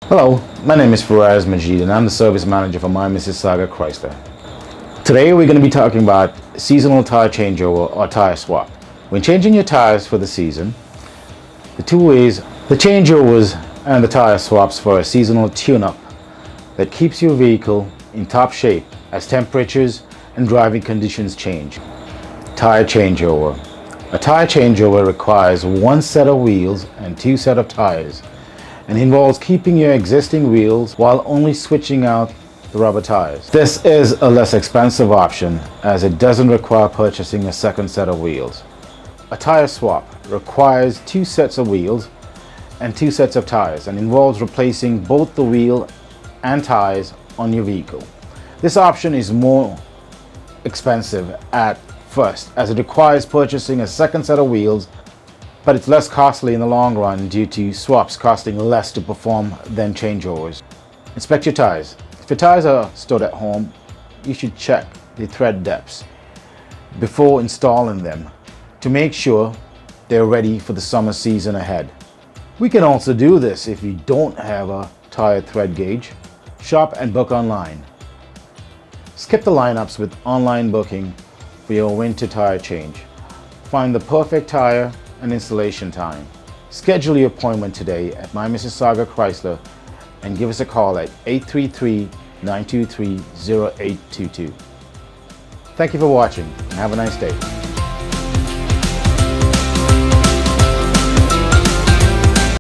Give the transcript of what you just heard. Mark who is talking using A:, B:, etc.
A: Hello, my name is Faraz Majid and I'm the service manager for my Mississauga Chrysler. Today we're going to be talking about seasonal tire changeover or tire swap. When changing your tires for the season, the two ways, the changeovers and the tire swaps for a seasonal tune-up that keeps your vehicle in top shape as temperatures and driving conditions change. Tire changeover. A tire changeover requires one set of wheels and two sets of tires and involves keeping your existing wheels while only switching out the rubber tires. This is a less expensive option as it doesn't require purchasing a second set of wheels. A tire swap requires two sets of wheels and two sets of tires and involves replacing both the wheel and tires on your vehicle. This option is more expensive at first as it requires purchasing a second set of wheels, but it's less costly in the long run due to swaps costing less to perform than changeovers. Inspect your tires. If your tires are stored at home, you should check the tread depths before installing them to make sure they're ready for the summer season ahead. We can also do this if you don't have a tire tread gauge. Shop and book online. Skip the lineups with online booking for your winter tire change. Find the perfect tire and installation time. Schedule your appointment today at my Mississauga Chrysler and give us a call at 833-923-0822. Thank you for watching and have a nice day.